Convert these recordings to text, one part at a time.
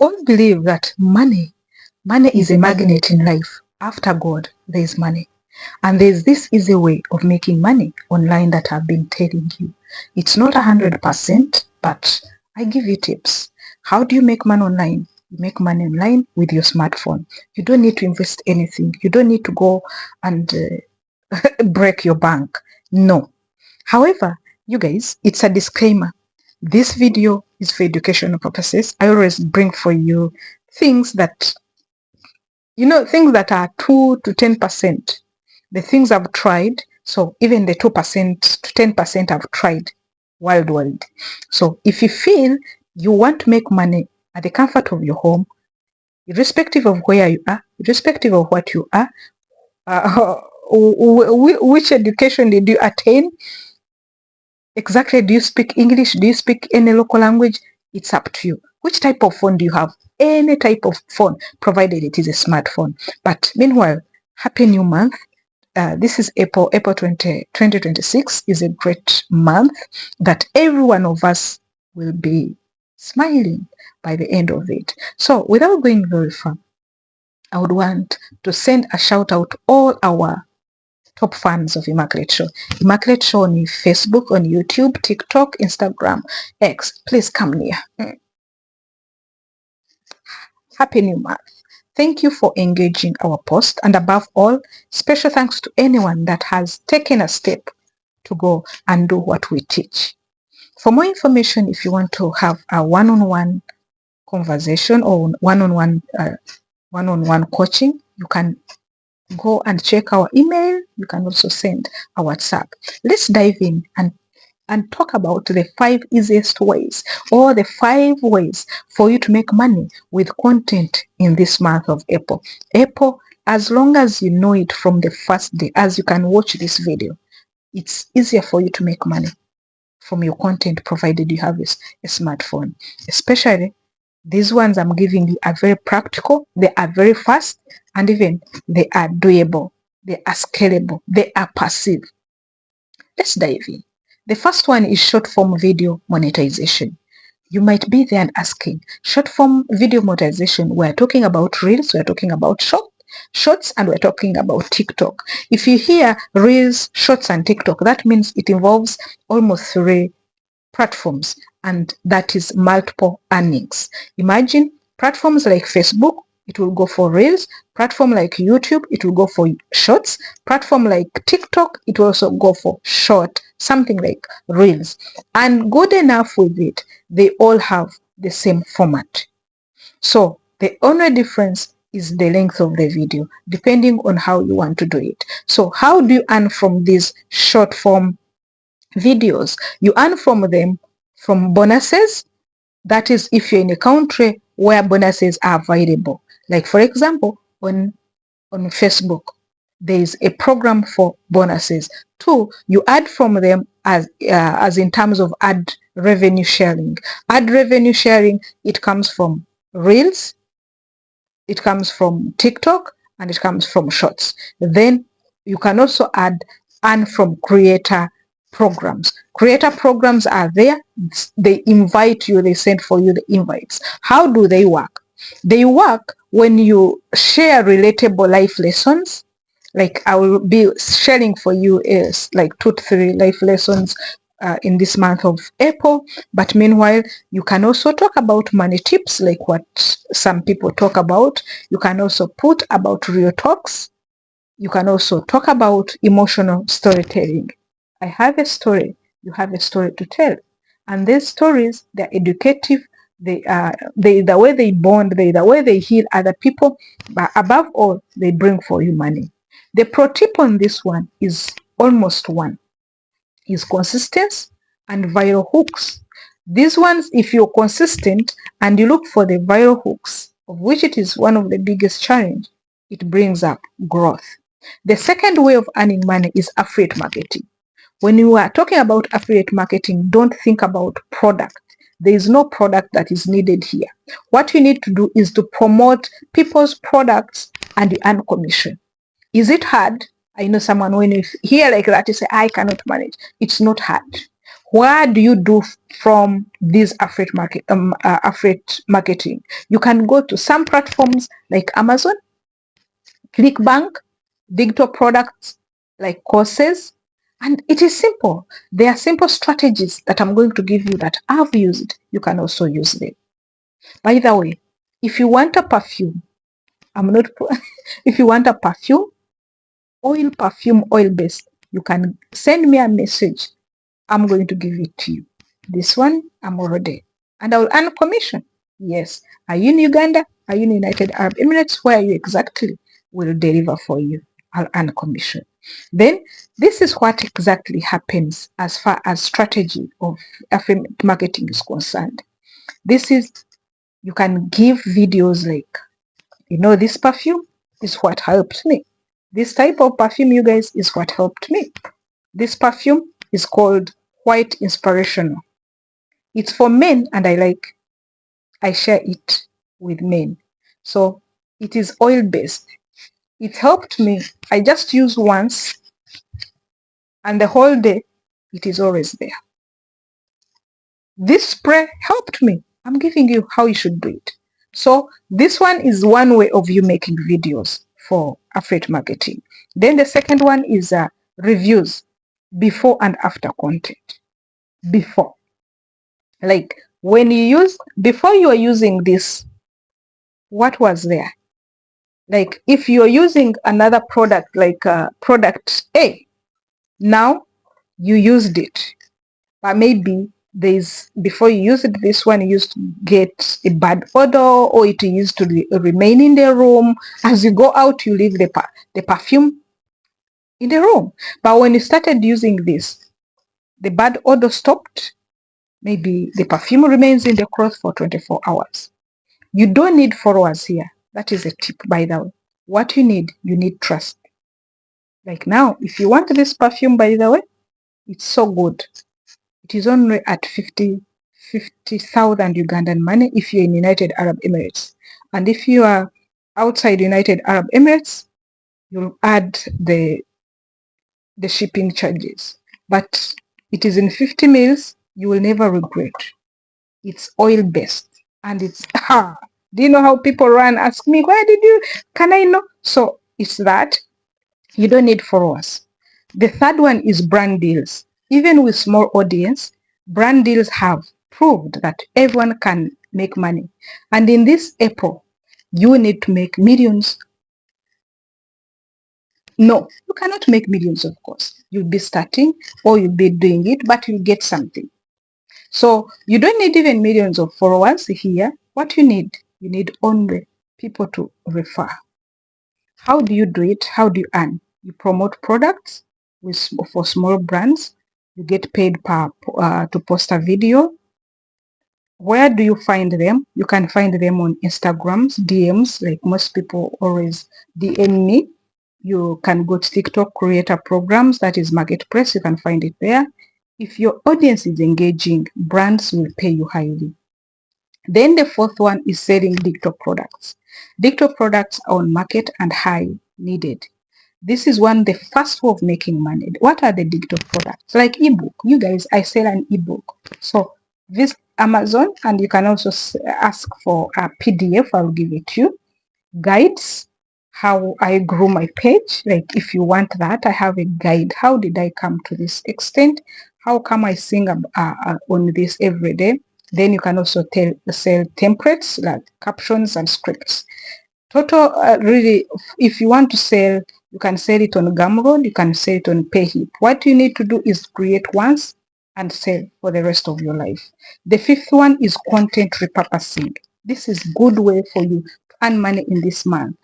all believe that money is a magnet in life. After God, there is money. And there's this easy way of making money online that I've been telling you. It's not 100%, but I give you tips. How do you make money online? You make money online with your smartphone. You don't need to invest anything. You don't need to go and break your bank. No. However, you guys, it's a disclaimer. This video is for educational purposes. I always bring for you things that, things that are 2 to 10%. The things I've tried, so even the 2% to 10% I've tried worldwide. So if you feel you want to make money at the comfort of your home, irrespective of where you are, irrespective of what you are, which education did you attain, exactly, do you speak English, do you speak any local language, it's up to you. Which type of phone do you have? Any type of phone, provided it is a smartphone. But meanwhile, happy new month. This is April 2026 is a great month that every one of us will be smiling by the end of it. So without going very far, I would want to send a shout out to all our top fans of Immaculate Show. Immaculate Show on Facebook, on YouTube, TikTok, Instagram, X. Please come near. Happy new month. Thank you for engaging our post, and above all, special thanks to anyone that has taken a step to go and do what we teach. For more information, if you want to have a one-on-one conversation or one-on-one coaching, you can go and check our email. You can also send a WhatsApp. Let's dive in and talk about the 5 easiest ways, or the 5 ways for you to make money with content in this month of April. April, as long as you know it from the first day, as you can watch this video, it's easier for you to make money from your content, provided you have a smartphone. Especially these ones I'm giving you are very practical, they are very fast, and even they are doable, they are scalable, they are passive. Let's dive in. The first one is short form video monetization. You might be there and asking, short form video monetization, we're talking about Reels, we're talking about Shorts, and we're talking about TikTok. If you hear Reels, Shorts, and TikTok, that means it involves almost 3 platforms, and that is multiple earnings. Imagine platforms like Facebook, it will go for Reels. Platform like YouTube, it will go for Shorts. Platform like TikTok, it will also go for short, something like Reels. And good enough with it, they all have the same format. So the only difference is the length of the video, depending on how you want to do it. So how do you earn from these short form videos? You earn from them from bonuses. That is, if you're in a country where bonuses are available. Like for example, on Facebook, there is a program for bonuses. 2, you add from them as in terms of ad revenue sharing. Ad revenue sharing, it comes from Reels, it comes from TikTok, and it comes from Shorts. Then you can also earn from creator programs. Creator programs are there. They invite you, they send for you the invites. How do they work? They work when you share relatable life lessons. Like I will be sharing for you is like 2 to 3 life lessons in this month of April. But meanwhile, you can also talk about money tips, like what some people talk about. You can also put about real talks. You can also talk about emotional storytelling. I have a story, you have a story to tell. And these stories, they're educative, the way they bond, the way they heal other people, but above all, they bring for you money. The pro tip on this one is almost one, is consistency and viral hooks. These ones, if you're consistent and you look for the viral hooks, of which it is one of the biggest challenge, it brings up growth. The second way of earning money is affiliate marketing. When you are talking about affiliate marketing, don't think about product. There is no product that is needed here. What you need to do is to promote people's products and you earn commission. Is it hard? I know someone, when you hear like that, you say, I cannot manage. It's not hard. Where do you do from this affiliate marketing? You can go to some platforms like Amazon, ClickBank, digital products like courses, and it is simple. There are simple strategies that I'm going to give you that I've used. You can also use them. By the way, if you want a perfume, if you want a perfume, oil based, you can send me a message. I'm going to give it to you. This one, I'm already, and I'll earn commission. Yes. Are you in Uganda? Are you in United Arab Emirates? Where are you exactly? Will deliver for you. I'll earn commission. Then this is what exactly happens as far as strategy of affiliate marketing is concerned. This is, you can give videos like, this perfume is what helped me. This type of perfume, you guys, is what helped me. This perfume is called White Inspirational. It's for men, and I share it with men. So it is oil-based. It helped me. I just use once, and the whole day, it is always there. This spray helped me. I'm giving you how you should do it. So this one is one way of you making videos for affiliate marketing. Then the second one is reviews, before and after content. Before, like when you use, before you are using this, what was there? Like if you're using another product, like product A, now you used it, but maybe there's, before you used it, this one used to get a bad odor, or it used to remain in the room. As you go out, you leave the perfume in the room. But when you started using this, the bad odor stopped. Maybe the perfume remains in the cloth for 24 hours. You don't need followers here. That is a tip, by the way. What you need trust. Like now, if you want this perfume, by the way, it's so good. It is only at 50,000 Ugandan money if you're in United Arab Emirates. And if you are outside United Arab Emirates, you'll add the shipping charges. But it is in 50 mils, you will never regret. It's oil-based. And it's, do you know how people run ask me, can I know? So it's that. You don't need followers. The third one is brand deals. Even with small audience, brand deals have proved that everyone can make money. And in this April, you need to make millions. No, you cannot make millions, of course. You'll be starting, or you'll be doing it, but you'll get something. So you don't need even millions of followers here. What you need only people to refer. How do you do it? How do you earn? You promote products for small brands. You get paid to post a video. Where do you find them? You can find them on Instagrams, DMs, like most people always DM me. You can go to TikTok creator programs, that is Marketplace. You can find it there. If your audience is engaging, brands will pay you highly. Then the fourth one is selling digital products. Digital products are on market and high needed. This is the first way of making money. What are the digital products? Like ebook. You guys, I sell an ebook. So visit Amazon, and you can also ask for a PDF. I'll give it to you. Guides, how I grew my page. Like if you want that, I have a guide. How did I come to this extent? How come I sing on this every day? Then you can also sell templates like captions and scripts. Total, really, if you want to sell, you can sell it on Gumroad, you can sell it on Payhip. What you need to do is create once and sell for the rest of your life. The fifth one is content repurposing. This is good way for you to earn money in this month.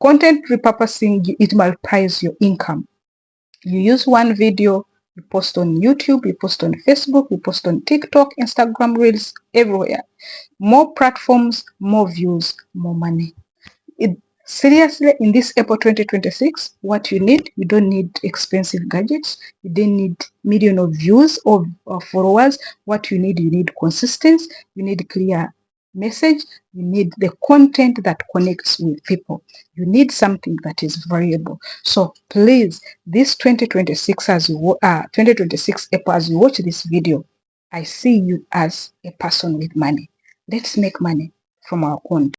Content repurposing, it multiplies your income. You use one video, you post on YouTube, you post on Facebook, you post on TikTok, Instagram Reels, everywhere. More platforms, more views, more money. Seriously, in this April 2026, what you don't need expensive gadgets. You don't need millions of views or followers. What you need consistency. You need clear message. You need the content that connects with people. You need something that is variable. So please, this 2026 2026 April, as you watch this video, I see you as a person with money. Let's make money from our content.